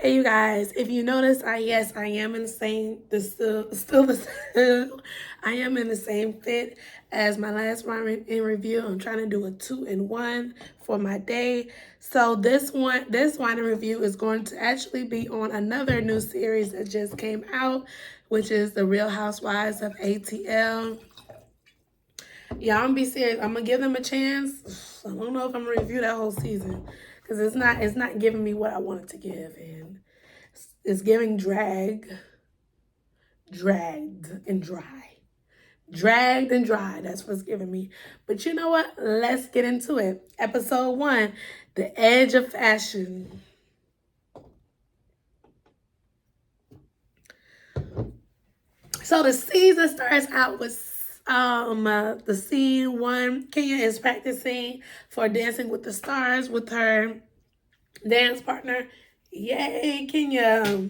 Hey you guys, if you notice, I am in the same, still the same, I am in the same fit as my last wine in review. I'm trying to do a 2-in-1 for my day. So this wine in review is going to actually be on another new series that just came out, which is the Real Housewives of ATL. Yeah, I'm gonna be serious. I'm gonna give them a chance. I don't know if I'm gonna review that whole season because it's not giving me what I wanted to give, and it's giving dragged and dry. Dragged and dry. That's what's giving me. But you know what? Let's get into it. Episode 1, The Edge of Fashion. So the season starts out with the scene 1. Kenya is practicing for Dancing with the Stars with her dance partner. Yay, Kenya.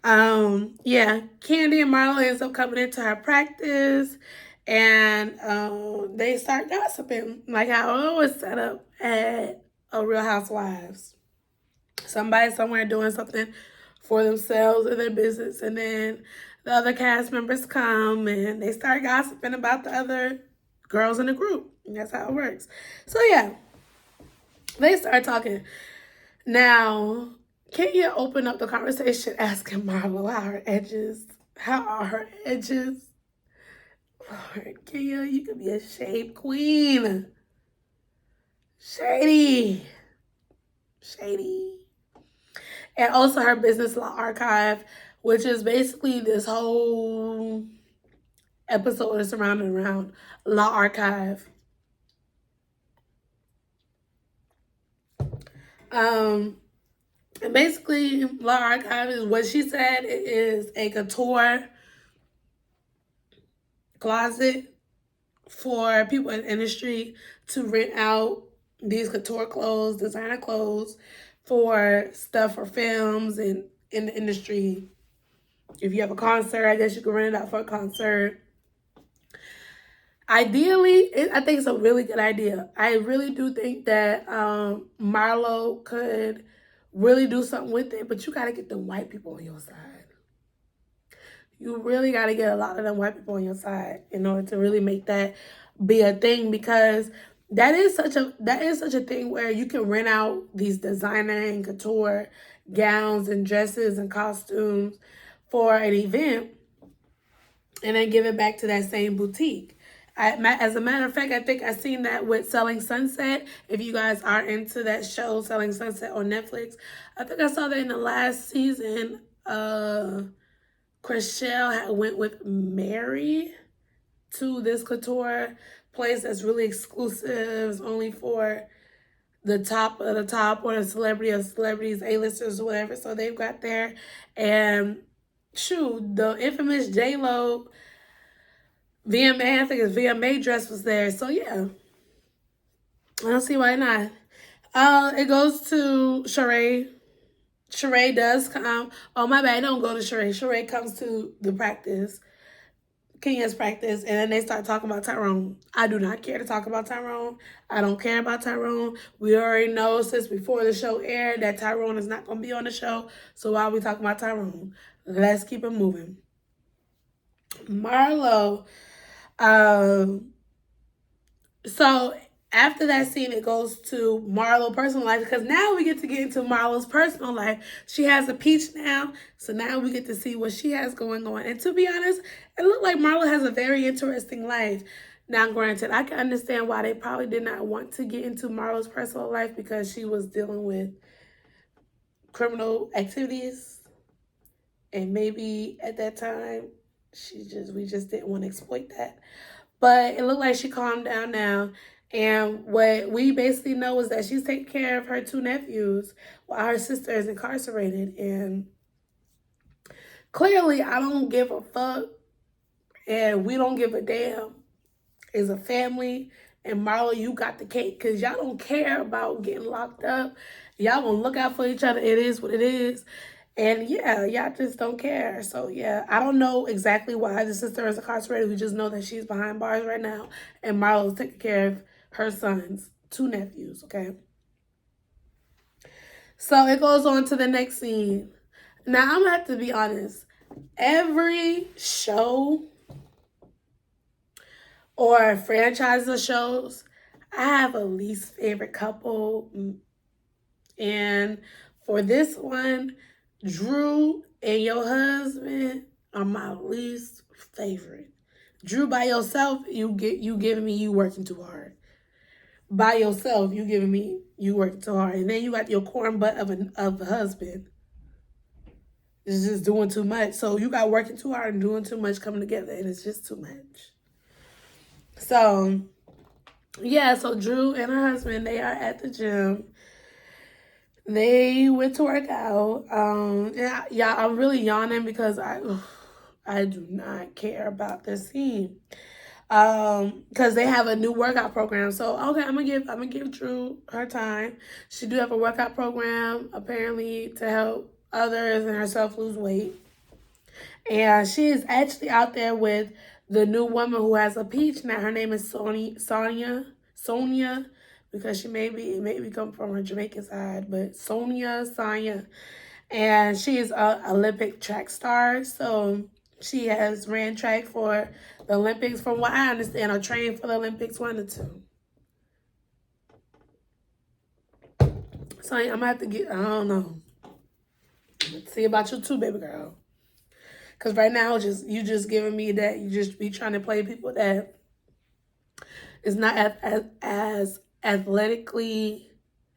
Yeah, Kandi and Marlo ends up coming into her practice, and they start gossiping like how it was set up at a Real Housewives. Somebody somewhere doing something for themselves or their business, and then the other cast members come and they start gossiping about the other girls in the group. And that's how it works. So yeah, they start talking. Now, Kenya opened up the conversation asking Marlo how are her edges? Lord, Kenya, you could be a shade queen. Shady. And also her business law archive, which is basically this whole episode is surrounded around law archive. And basically, law archive is what she said. It is a couture closet for people in the industry to rent out these couture clothes, designer clothes for stuff for films and in the industry. If you have a concert, I guess you can rent it out for a concert. Ideally, I think it's a really good idea. I really do think that Marlo could really do something with it, but you got to get the white people on your side. You really got to get a lot of them white people on your side in order to really make that be a thing, because that is such a thing where you can rent out these designer and couture gowns and dresses and costumes for an event and then give it back to that same boutique. As a matter of fact, I think I've seen that with Selling Sunset. If you guys are into that show, Selling Sunset on Netflix, I think I saw that in the last season. Chriselle had went with Mary to this couture place that's really exclusive, it's only for the top of the top or the celebrity of celebrities, A-listers, or whatever. So they've got there, and shoot, the infamous J-Lo VMA, I think it's VMA dress was there. So yeah, I don't see why not. It goes to Sheree. Sheree does come. Oh, my bad. Don't go to Sheree. Sheree comes to the practice, Kenya's practice, and then they start talking about Tyrone. I do not care to talk about Tyrone. I don't care about Tyrone. We already know since before the show aired that Tyrone is not going to be on the show. So why are we talking about Tyrone? Let's keep it moving. Marlo. So after that scene, it goes to Marlo's personal life, because now we get to get into Marlo's personal life. She has a peach now, so now we get to see what she has going on. And to be honest, it looked like Marlo has a very interesting life. Now, granted, I can understand why they probably did not want to get into Marlo's personal life, because she was dealing with criminal activities, and maybe at that time we just didn't want to exploit that. But it looked like she calmed down now. And what we basically know is that she's taking care of her 2 nephews while her sister is incarcerated. And clearly, I don't give a fuck, and we don't give a damn as a family. And Marlo, you got the cake, because y'all don't care about getting locked up. Y'all gonna look out for each other. It is what it is. And yeah, y'all just don't care. So yeah, I don't know exactly why the sister is incarcerated. We just know that she's behind bars right now, and Marlo's taking care of her sons, 2 nephews, okay? So it goes on to the next scene. Now, I'm going to have to be honest. Every show or franchise of shows, I have a least favorite couple. And for this one, Drew and your husband are my least favorite. Drew by yourself, you giving me you working too hard. By yourself, you giving me you working too hard. And then you got your corn butt of a husband. It's just doing too much. So you got working too hard and doing too much coming together, and it's just too much. So yeah, so Drew and her husband, they are at the gym. They went to work out. Yeah, I'm really yawning because I do not care about this scene. Because they have a new workout program. So okay, I'm gonna give Drew her time. She do have a workout program apparently to help others and herself lose weight. And she is actually out there with the new woman who has a peach now. Her name is Sonia, because she maybe come from her Jamaican side, but Sanya. And she is an Olympic track star. So she has ran track for the Olympics, from what I understand, or trained for the Olympics 1 and 2. So I'm gonna have to get, I don't know. Let's see about you too, baby girl. Cause right now, you just giving me that you just be trying to play people that is not as athletically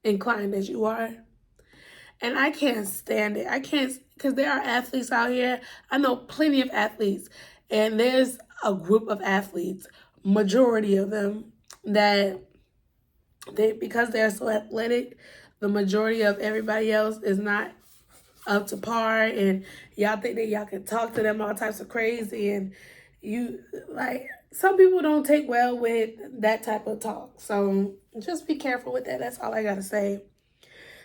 inclined as you are. And I can't stand it. I can't, because there are athletes out here. I know plenty of athletes. And there's a group of athletes, majority of them, that because they're so athletic, the majority of everybody else is not up to par, and y'all think that y'all can talk to them all types of crazy, and you like some people don't take well with that type of talk. So just be careful with that. That's all I gotta say.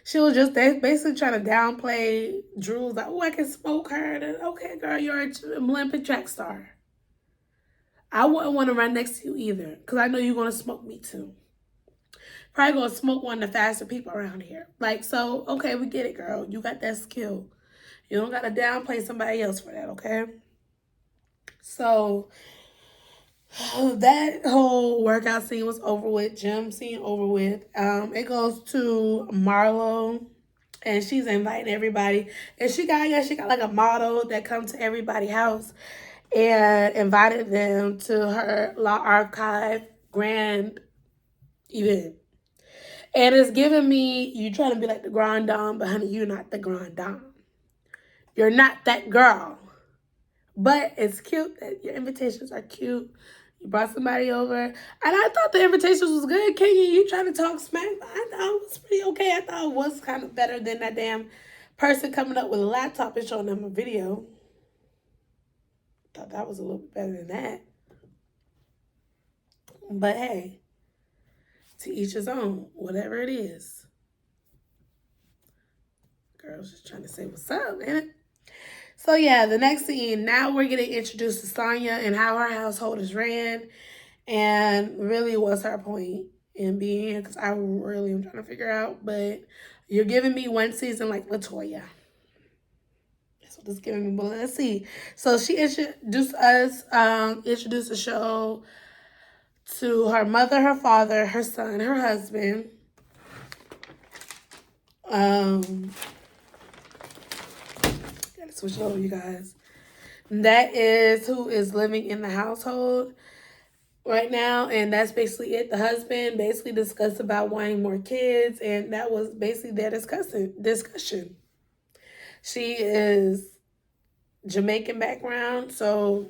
She was just basically trying to downplay Drew's like, oh, I can smoke her. And, okay, girl, you're an Olympic track star. I wouldn't want to run next to you either, because I know you're gonna smoke me too. Probably gonna smoke one of the faster people around here. Like, so, okay, we get it, girl. You got that skill. You don't gotta downplay somebody else for that, okay? So, that whole workout scene was over with. Gym scene over with. It goes to Marlo, and she's inviting everybody. And she got like a model that comes to everybody's house and invited them to her Law Archive grand event. And it's giving me, you trying to be like the grand dame, but honey, you're not the grand dame. You're not that girl. But it's cute that your invitations are cute. You brought somebody over. And I thought the invitations was good. Kenya, you trying to talk smack? I thought it was pretty okay. I thought it was kind of better than that damn person coming up with a laptop and showing them a video. I thought that was a little bit better than that. But hey, to each his own, whatever it is. Girl's just trying to say what's up, man. So yeah, the next scene, now we're getting introduced to Sanya and how her household is ran, and really what's her point in being here, because I really am trying to figure out, but you're giving me one season like LaToya. That's what it's giving me, but let's see. So she introduced the show to her mother, her father, her son, her husband. Gotta switch it over, you guys. That is who is living in the household right now, and that's basically it. The husband basically discussed about wanting more kids, and that was basically their discussion. She is Jamaican background, so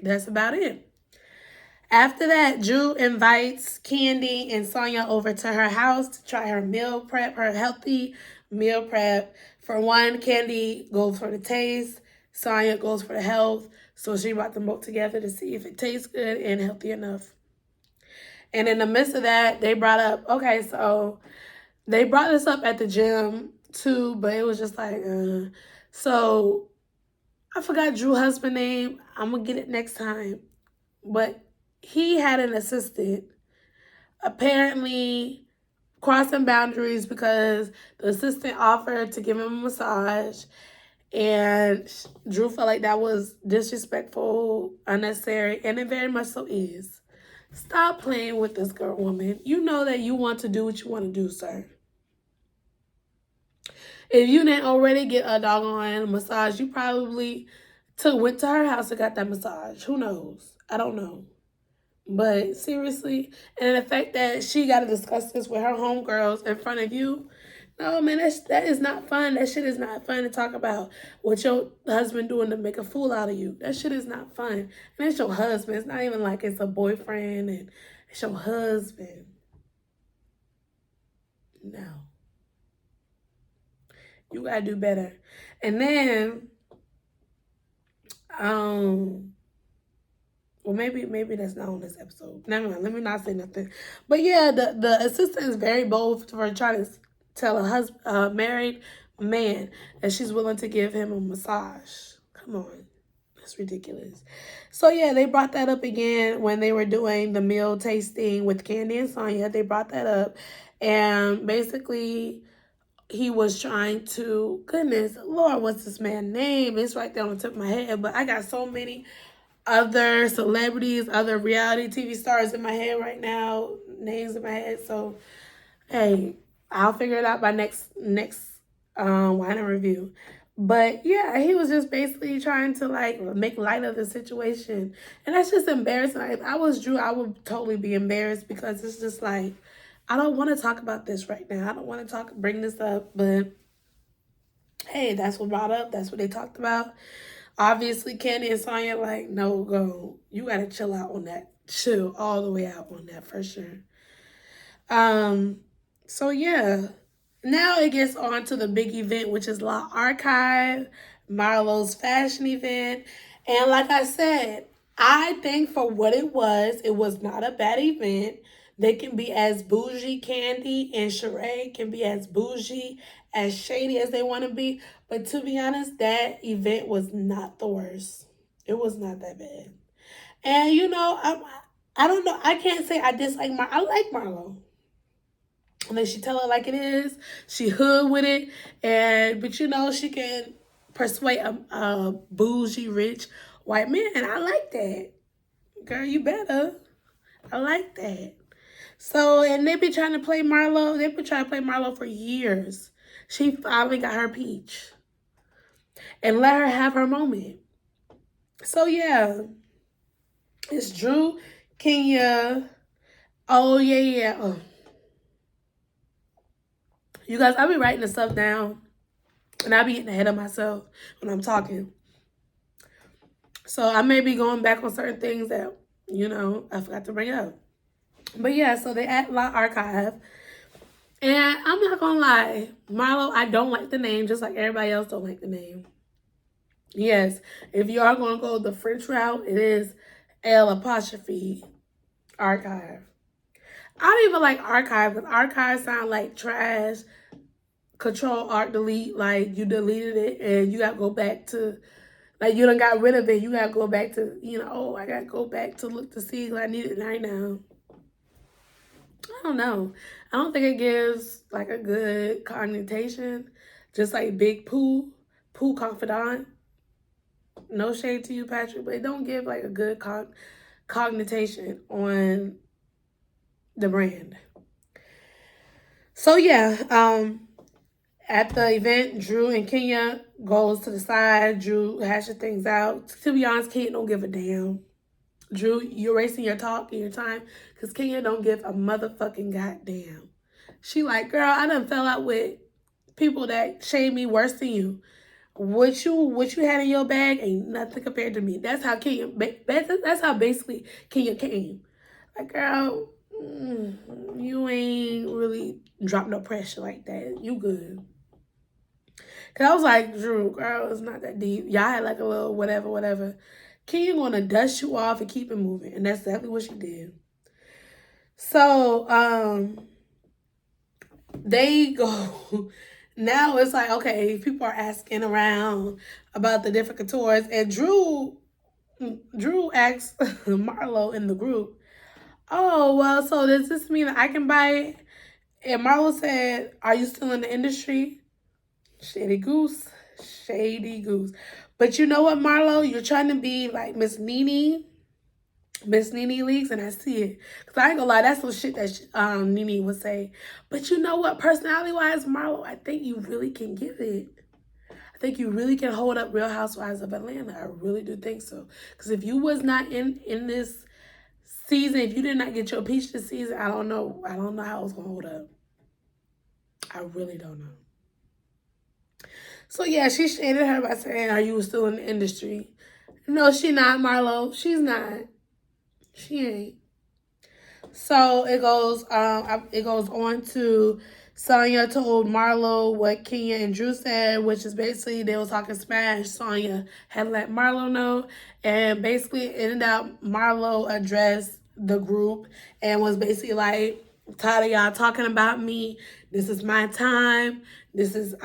that's about it. After that, Drew invites Kandi and Sanya over to her house to try her meal prep, her healthy meal prep. For one, Kandi goes for the taste, Sanya goes for the health. So she brought them both together to see if it tastes good and healthy enough. And in the midst of that, they brought up, okay, so they brought this up at the gym too, but it was just like, So I forgot Drew's husband's name. I'm going to get it next time. But he had an assistant. Apparently, crossing boundaries because the assistant offered to give him a massage. And Drew felt like that was disrespectful, unnecessary, and it very much so is. Stop playing with this girl, woman. You know that you want to do what you want to do, sir. If you didn't already get a doggone massage, you probably went to her house and got that massage. Who knows? I don't know. But seriously, and the fact that she got to discuss this with her homegirls in front of you, no, man, that is not fun. That shit is not fun to talk about what your husband doing to make a fool out of you. That shit is not fun. And it's your husband. It's not even like it's a boyfriend and it's your husband. No. You gotta do better. And then, well, maybe that's not on this episode. Never mind. Let me not say nothing. But yeah, the assistant is very bold for trying to tell a married man that she's willing to give him a massage. Come on. That's ridiculous. So yeah, they brought that up again when they were doing the meal tasting with Kandi and Sanya. They brought that up. And basically, he was trying to, goodness, Lord, what's this man's name? It's right there on the tip of my head. But I got so many other celebrities, other reality TV stars in my head right now, names in my head. So, hey, I'll figure it out by next wine and review. But yeah, he was just basically trying to like make light of the situation, and that's just embarrassing. Like, if I was Drew, I would totally be embarrassed because it's just like I don't want to talk about this right now. I don't want to bring this up, but hey, that's what brought up. That's what they talked about. Obviously, Kandi and Sanya like, no, go. You gotta chill out on that. Chill all the way out on that for sure. So yeah. Now it gets on to the big event, which is La Archive, Marlo'S fashion event. And like I said, I think for what it was not a bad event. They can be as bougie, Kandi and Sheree can be as bougie, as shady as they want to be. But to be honest, that event was not the worst. It was not that bad. And you know, I don't know. I can't say I dislike I like Marlo. And then she tell it like it is. She hood with it. But you know, she can persuade a bougie, rich white man. I like that. Girl, you better. I like that. So, and they be trying to play Marlo. They've been trying to play Marlo for years. She finally got her peach. And let her have her moment. So, yeah. It's Drew, Kenya. Oh, yeah. Oh. You guys, I be writing this stuff down. And I be getting ahead of myself when I'm talking. So, I may be going back on certain things that, you know, I forgot to bring up. But yeah, so they at La Archive. And I'm not gonna lie, Marlo, I don't like the name, just like everybody else don't like the name. Yes, if you are gonna go the French route, it is L apostrophe Archive. I don't even like Archive because Archive sound like trash. Control Alt Delete, like you deleted it and you gotta go back to, like you done got rid of it. You gotta go back to, you know, oh, I gotta go back to look to see what I need it right now. I don't know. I don't think it gives like a good connotation. Just like Big Pooh Confidant. No shade to you, Patrick, but it don't give like a good connotation on the brand. So yeah, at the event, Drew and Kenya goes to the side. Drew hashes things out. To be honest, Kenya don't give a damn. Drew, you're wasting your talk and your time because Kenya don't give a motherfucking goddamn. She like, girl, I done fell out with people that shame me worse than you. What you had in your bag ain't nothing compared to me. That's how Kenya, that's how basically Kenya came. Like, girl, you ain't really dropped no pressure like that. You good. Because I was like, Drew, girl, it's not that deep. Y'all had like a little whatever. Kenya gonna dust you off and keep it moving. And that's exactly what she did. So, they go. Now it's like, okay, people are asking around about the different couture. And Drew asked Marlo in the group, oh, well, so does this mean that I can buy it? And Marlo said, "Are you still in the industry?" Shady goose. Shady goose. But you know what, Marlo? You're trying to be like Miss Nene Leaks, and I see it. Because I ain't gonna lie, that's some shit that Nene would say. But you know what? Personality-wise, Marlo, I think you really can give it. I think you really can hold up Real Housewives of Atlanta. I really do think so. Because if you was not in this season, if you did not get your peach this season, I don't know. I don't know how it's gonna hold up. I really don't know. So yeah, she shaded her by saying, "Are you still in the industry?" No, she not, Marlo. She's not. She ain't. So it goes on to Sanya told Marlo what Kenya and Drew said, which is basically they were talking smash. Sanya had let Marlo know, and basically it ended up Marlo addressed the group and was basically like, "Tired of y'all talking about me. This is my time. This is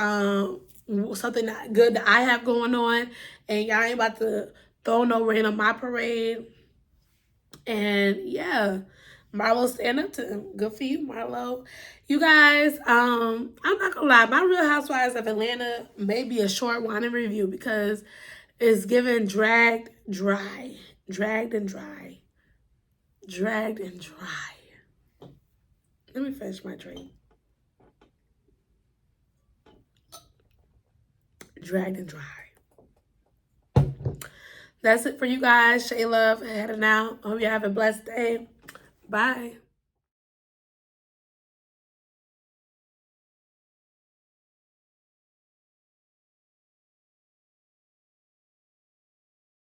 something good that I have going on, and y'all ain't about to throw no rain on my parade." And yeah, Marlo stand up to him. Good for you, Marlo. You guys, I'm not gonna lie, my Real Housewives of Atlanta may be a short one in review because it's given dragged dry. Dragged and dry. Dragged and dry. Let me finish my drink. Dragged and dry. That's it for you guys. Shay Love heading out. Hope you have a blessed day. Bye.